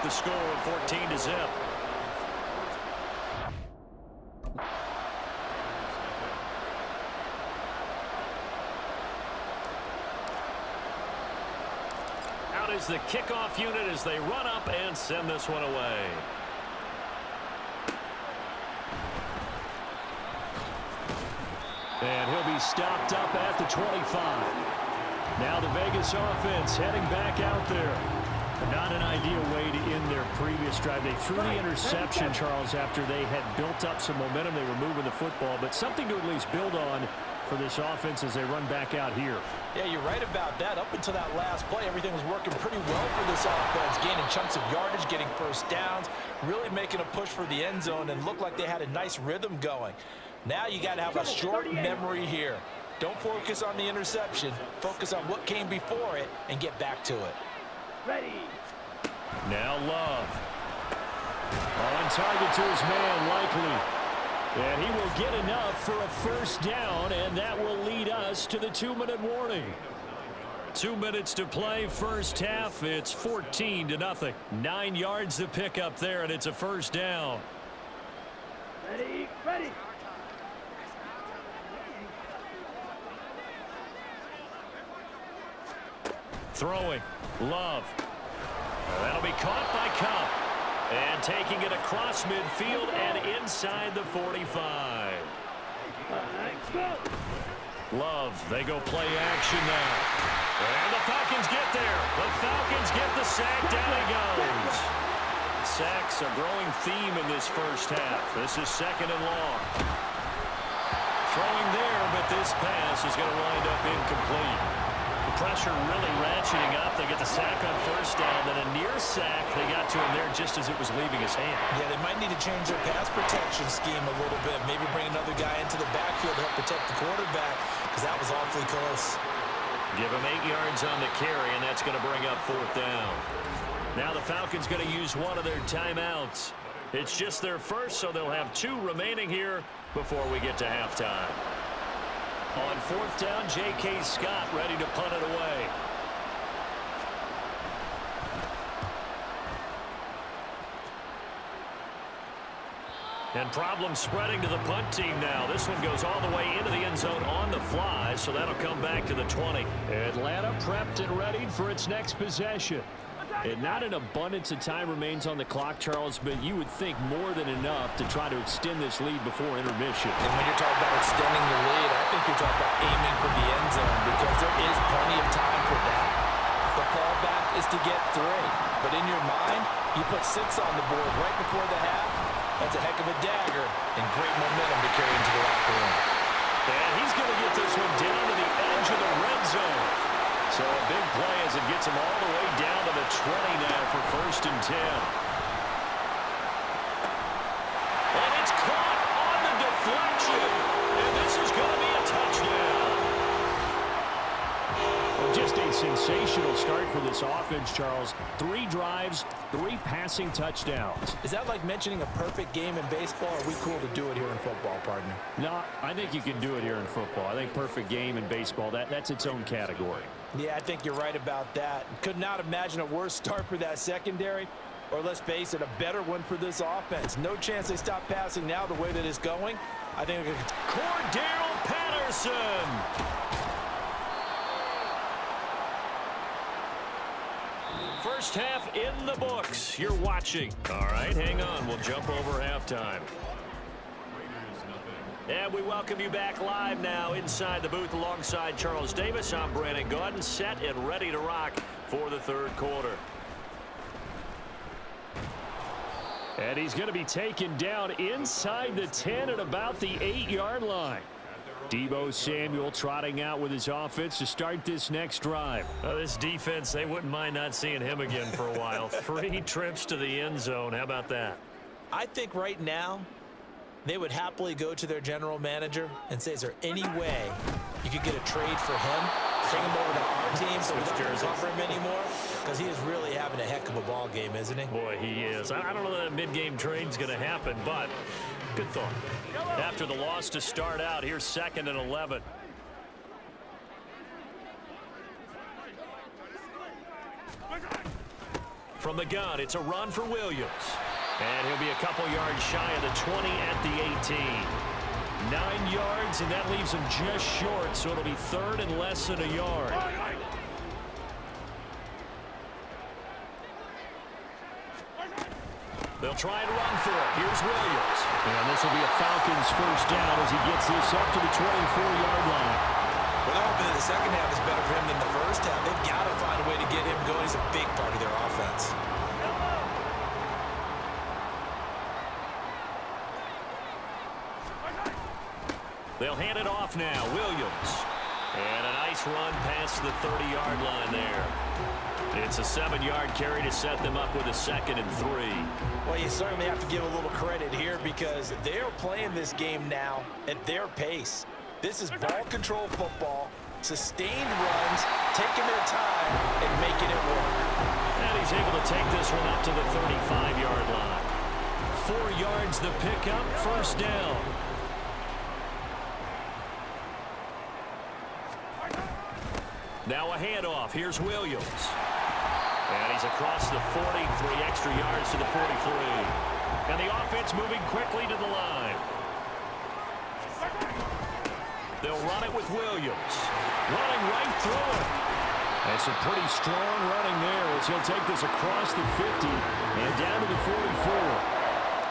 the score at 14-0. Out is the kickoff unit as they run up and send this one away. And he'll be stopped up at the 25. Now the Vegas offense heading back out there. Not an ideal way to end their previous drive. They threw the interception, Charles, after they had built up some momentum. They were moving the football, but something to at least build on for this offense as they run back out here. Yeah, you're right about that. Up until that last play, everything was working pretty well for this offense, gaining chunks of yardage, getting first downs, really making a push for the end zone, and looked like they had a nice rhythm going. Now you got to have a short memory here. Don't focus on the interception. Focus on what came before it and get back to it. Ready. Now Love. On target to his man, Likely. And he will get enough for a first down, and that will lead us to the 2-minute warning. 2 minutes to play, first half. It's 14-0. 9 yards to pick up there, and it's a first down. Ready, ready. Throwing. Love. That'll be caught by Cup. And taking it across midfield and inside the 45. Love, they go play action now. And the Falcons get there. The Falcons get the sack. Down he goes. Sacks a growing theme in this first half. This is second and long. Throwing there, but this pass is going to wind up incomplete. The pressure really ratcheting up. They get the sack on first down. Then a near sack. They got to him there just as it was leaving his hand. Yeah, they might need to change their pass protection scheme a little bit. Maybe bring another guy into the backfield to help protect the quarterback, because that was awfully close. Give him 8 yards on the carry, and that's going to bring up fourth down. Now the Falcons going to use one of their timeouts. It's just their first, so they'll have 2 remaining here before we get to halftime. On fourth down, J.K. Scott ready to punt it away. And problems spreading to the punt team now. This one goes all the way into the end zone on the fly, so that'll come back to the 20. Atlanta prepped and ready for its next possession. And not an abundance of time remains on the clock, Charles, but you would think more than enough to try to extend this lead before intermission. And when you're talking about extending the lead, I think you're talking about aiming for the end zone, because there is plenty of time for that. The fallback is to get 3. But in your mind, you put 6 on the board right before the half. That's a heck of a dagger and great momentum to carry into the locker room. And he's going to get this one down to the edge of the red zone. So a big play as it gets him all the way down to the 20 now for first and 10. And it's caught on the deflection. And this is going to be a touchdown. Well, just a sensational start for this offense, Charles. 3 drives, 3 passing touchdowns. Is that like mentioning a perfect game in baseball, or are we cool to do it here in football, partner? No, I think you can do it here in football. I think perfect game in baseball, that's its own category. Yeah, I think you're right about that. Could not imagine a worse start for that secondary, or let's face it, a better one for this offense. No chance they stop passing now the way that it's going. I think Cordell Patterson. First half in the books. You're watching. All right, hang on. We'll jump over halftime. And we welcome you back live now inside the booth alongside Charles Davis. I'm Brandon Gaudin, set and ready to rock for the third quarter. And he's going to be taken down inside the 10 at about the 8-yard line. Deebo Samuel trotting out with his offense to start this next drive. This defense, they wouldn't mind not seeing him again for a while. 3 trips to the end zone. How about that? I think right now they would happily go to their general manager and say, is there any way you could get a trade for him? Bring him over to our team so we don't cover him anymore? Because he is really having a heck of a ball game, isn't he? Boy, he is. I don't know that a mid-game trade's going to happen, but good thought. After the loss to start out, here's 2nd and 11. From the gun, it's a run for Williams. And he'll be a couple yards shy of the 20 at the 18. 9 yards, and that leaves him just short, so it'll be third and less than a yard. They'll try and run for it. Here's Williams. And this will be a Falcons first down as he gets this up to the 24-yard line. Well, they're hoping that the second half is better for him than the first half. They've got to find a way to get him going. He's a big part of their offense. They'll hand it off now. Williams. And a nice run past the 30-yard line there. It's a 7-yard carry to set them up with a 2nd and 3. Well, you certainly have to give a little credit here because they're playing this game now at their pace. This is ball control football, sustained runs, taking their time, and making it work. And he's able to take this one up to the 35-yard line. 4 yards the pickup, first down. Now a handoff. Here's Williams. And he's across the 40, 3 extra yards to the 43. And the offense moving quickly to the line. They'll run it with Williams. Running right through it. That's a pretty strong running there as he'll take this across the 50 and down to the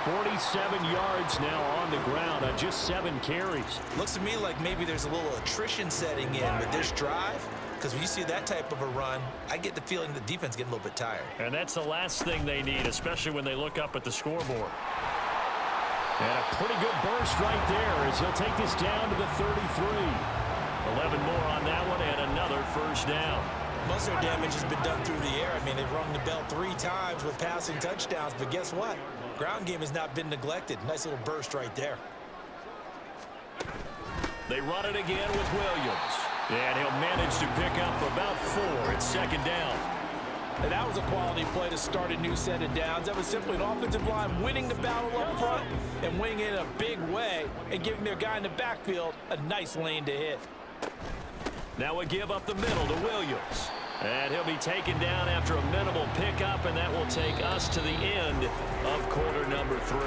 44. 47 yards now on the ground on just 7 carries. Looks to me like maybe there's a little attrition setting in with this drive. Because when you see that type of a run, I get the feeling the defense getting a little bit tired. And that's the last thing they need, especially when they look up at the scoreboard. And a pretty good burst right there as he'll take this down to the 33. 11 more on that one and another first down. Most of their damage has been done through the air. I mean, they've rung the bell 3 times with passing touchdowns, but guess what? Ground game has not been neglected. Nice little burst right there. They run it again with Williams. And he'll manage to pick up about 4. It's 2nd down. And that was a quality play to start a new set of downs. That was simply an offensive line winning the battle up front and winning it in a big way and giving their guy in the backfield a nice lane to hit. Now a give up the middle to Williams. And he'll be taken down after a minimal pickup, and that will take us to the end of quarter number 3.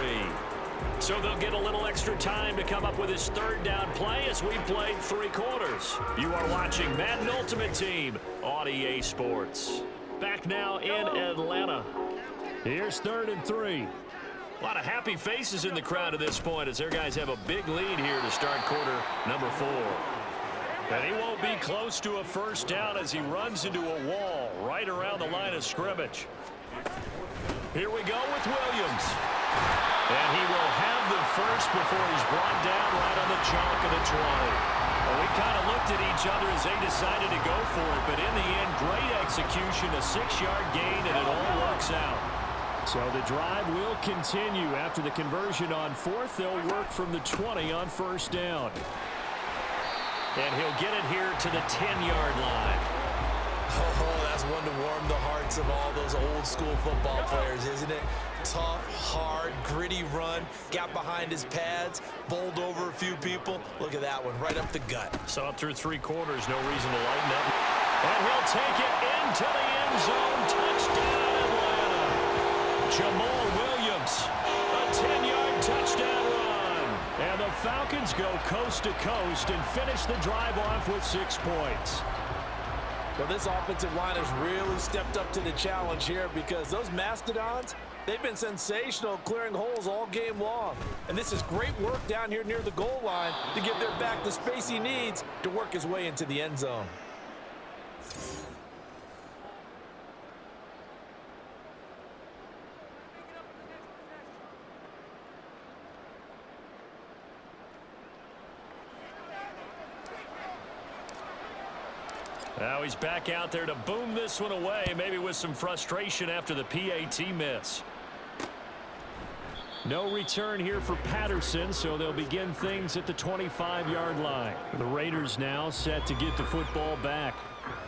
So they'll get a little extra time to come up with his 3rd down play as we played 3 quarters. You are watching Madden Ultimate Team on EA Sports. Back now in Atlanta. Here's 3rd and 3. A lot of happy faces in the crowd at this point as their guys have a big lead here to start quarter number 4. And he won't be close to a first down as he runs into a wall right around the line of scrimmage. Here we go with Williams. And he will have the first before he's brought down right on the chalk of the 20. Well, we kind of looked at each other as they decided to go for it, but in the end, great execution, a 6-yard gain, and it all works out. So the drive will continue. After the conversion on 4th, they'll work from the 20 on first down. And he'll get it here to the 10-yard line. Oh, that's one to warm the hearts of all those old school football players, isn't it? Tough, hard, gritty run, got behind his pads, bowled over a few people. Look at that one, right up the gut. So up through 3 quarters, no reason to lighten up. And he'll take it into the end zone. Touchdown, Atlanta. Jamal Williams, a 10-yard touchdown run. And the Falcons go coast to coast and finish the drive off with 6 points. Well, this offensive line has really stepped up to the challenge here because those Mastodons, they've been sensational clearing holes all game long. And this is great work down here near the goal line to give their back the space he needs to work his way into the end zone. Now he's back out there to boom this one away, maybe with some frustration after the PAT miss. No return here for Patterson, so they'll begin things at the 25-yard line. The Raiders now set to get the football back.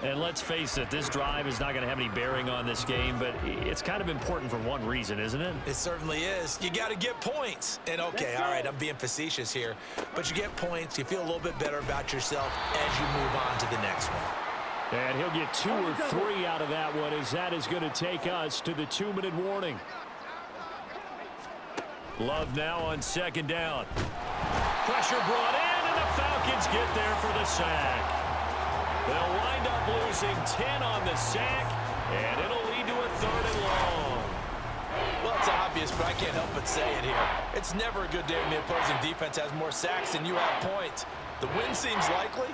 And let's face it, this drive is not going to have any bearing on this game, but it's kind of important for one reason, isn't it? It certainly is. You got to get points. And okay, all right, I'm being facetious here, but you get points, you feel a little bit better about yourself as you move on to the next one. And he'll get 2 or 3 out of that one, as that is going to take us to the 2-minute warning. Love now on second down. Pressure brought in, and the Falcons get there for the sack. They'll wind up losing 10 on the sack, and it'll lead to a 3rd and long. Well, it's obvious, but I can't help but say it here. It's never a good day when the opposing defense has more sacks than you have points. The win seems likely,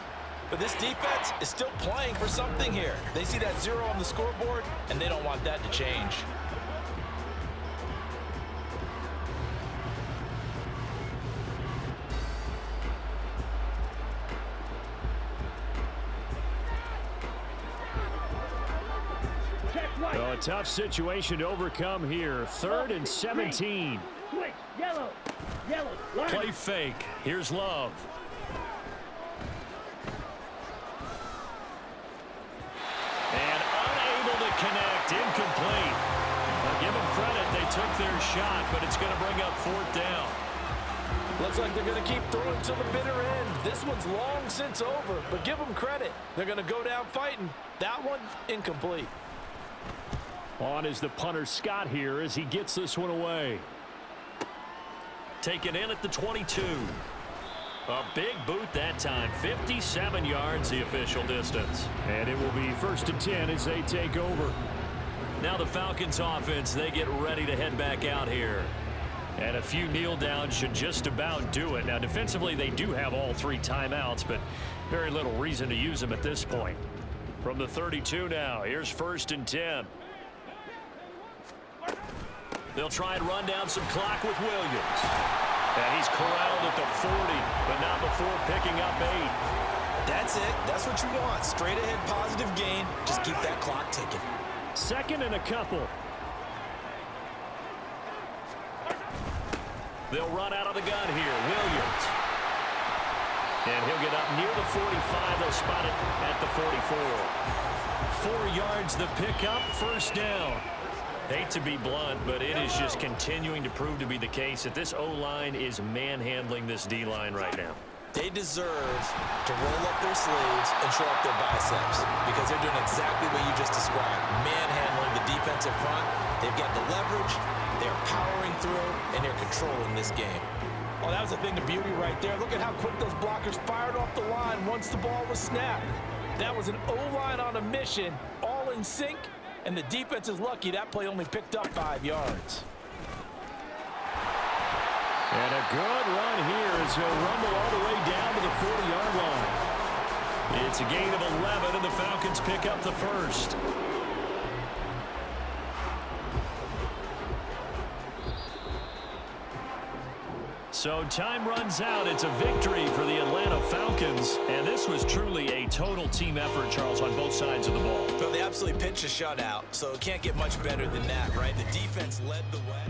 but this defense is still playing for something here. They see that 0 on the scoreboard, and they don't want that to change. Oh, a tough situation to overcome here. 3rd and 17. Switch. Yellow. Play fake. Here's Love. And unable to connect. Incomplete. Now give them credit. They took their shot, but it's going to bring up 4th down. Looks like they're going to keep throwing to the bitter end. This one's long since over, but give them credit. They're going to go down fighting. That one, incomplete. On is the punter Scott here as he gets this one away. Taken in at the 22. A big boot that time. 57 yards the official distance. And it will be 1st and 10 as they take over. Now the Falcons offense, they get ready to head back out here. And a few kneel downs should just about do it. Now defensively they do have all 3 timeouts, but very little reason to use them at this point. From the 32 now, here's 1st and 10. They'll try and run down some clock with Williams. And he's corralled at the 40, but not before picking up 8. That's it. That's what you want. Straight ahead positive gain. Just keep that clock ticking. 2nd and a couple. They'll run out of the gun here. Williams. And he'll get up near the 45. They'll spot it at the 44. 4 yards the pickup. 1st down. Hate to be blunt, but it is just continuing to prove to be the case that this O-line is manhandling this D-line right now. They deserve to roll up their sleeves and show up their biceps because they're doing exactly what you just described, manhandling the defensive front. They've got the leverage, they're powering through, and they're controlling this game. Oh, that was a thing of beauty right there. Look at how quick those blockers fired off the line once the ball was snapped. That was an O-line on a mission, all in sync. And the defense is lucky that play only picked up 5 yards. And a good run here as he'll rumble all the way down to the 40-yard line. It's a gain of 11, and the Falcons pick up the 1st. So time runs out. It's a victory for the Atlanta Falcons. And this was truly a total team effort, Charles, on both sides of the ball. Well, they absolutely pitched a shutout, so it can't get much better than that, right? The defense led the way.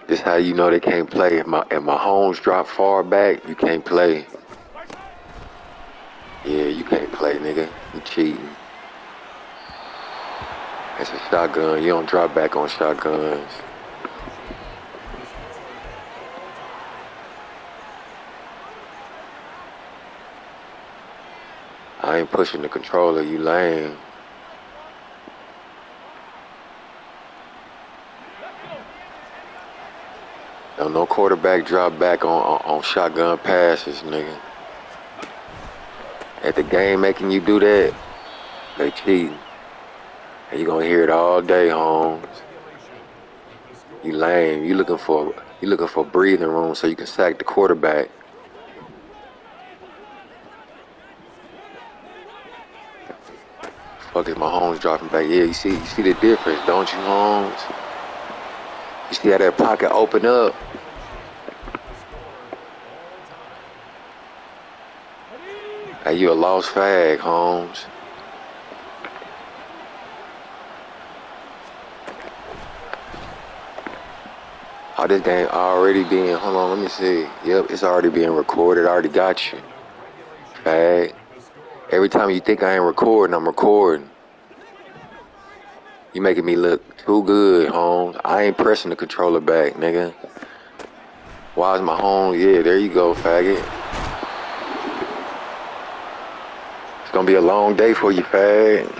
This how you know they can't play. If my homes drop far back, you can't play. Yeah, you can't play, nigga. You cheating. It's a shotgun. You don't drop back on shotguns. I ain't pushing the controller. You lame. No quarterback drop back on shotgun passes, nigga. At the game making you do that, they cheating. And you gonna hear it all day, Holmes. You lame. You looking for breathing room so you can sack the quarterback. Fuck is my Holmes dropping back? Yeah, you see the difference, don't you, Holmes? You see how that pocket open up? Hey, you a lost fag, Holmes. Oh, this game already being, hold on, let me see. Yep, it's already being recorded. I already got you. Fag. Every time you think I ain't recording, I'm recording. You making me look too good, Holmes. I ain't pressing the controller back, nigga. Why is my home? Yeah, there you go, faggot. It's gonna be a long day for you, fag.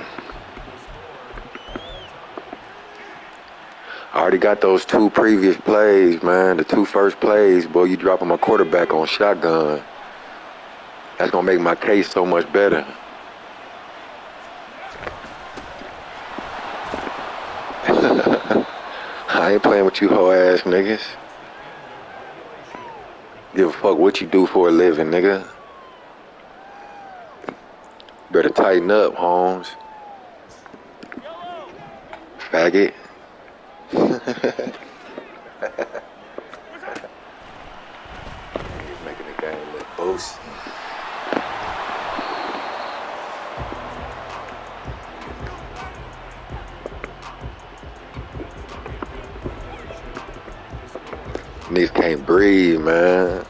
I already got those 2 previous plays, man. The 2 first plays, boy, you dropping my quarterback on shotgun. That's gonna make my case so much better. I ain't playing with you hoe ass niggas. Give a fuck what you do for a living, nigga. Better tighten up, Holmes. Faggot. He's making the game look boosty. Niggas can't breathe, man.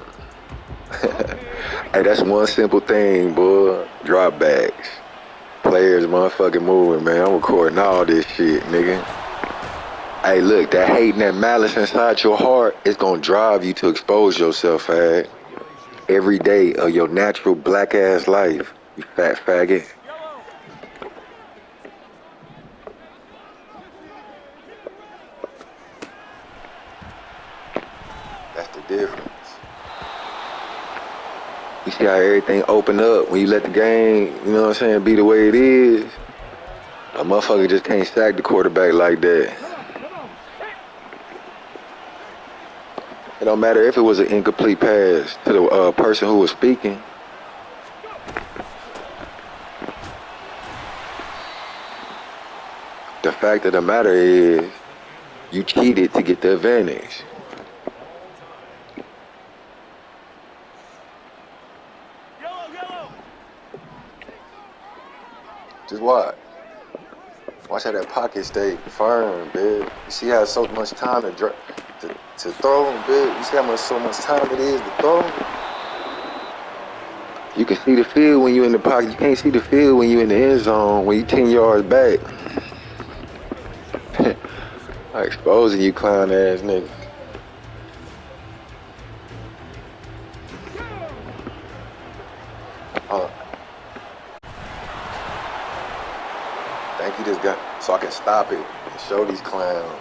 Hey, that's one simple thing, boy. Drop backs. Players motherfucking moving, man. I'm recording all this shit, nigga. Hey, look, that hate and that malice inside your heart is gonna drive you to expose yourself, fag. Every day of your natural black ass life, you fat faggot. That's the difference. You see how everything open up when you let the game, you know what I'm saying, be the way it is? A motherfucker just can't sack the quarterback like that. It don't matter if it was an incomplete pass to the person who was speaking. The fact of the matter is, you cheated to get the advantage. Just watch. Watch how that pocket stay firm, bitch. You see how so much time to to throw, bitch. You see how so much time it is to throw? You can see the field when you in the pocket. You can't see the field when you in the end zone, when you 10 yards back. I'm exposing you clown ass nigga. Thank you, this guy, so I can stop it and show these clowns.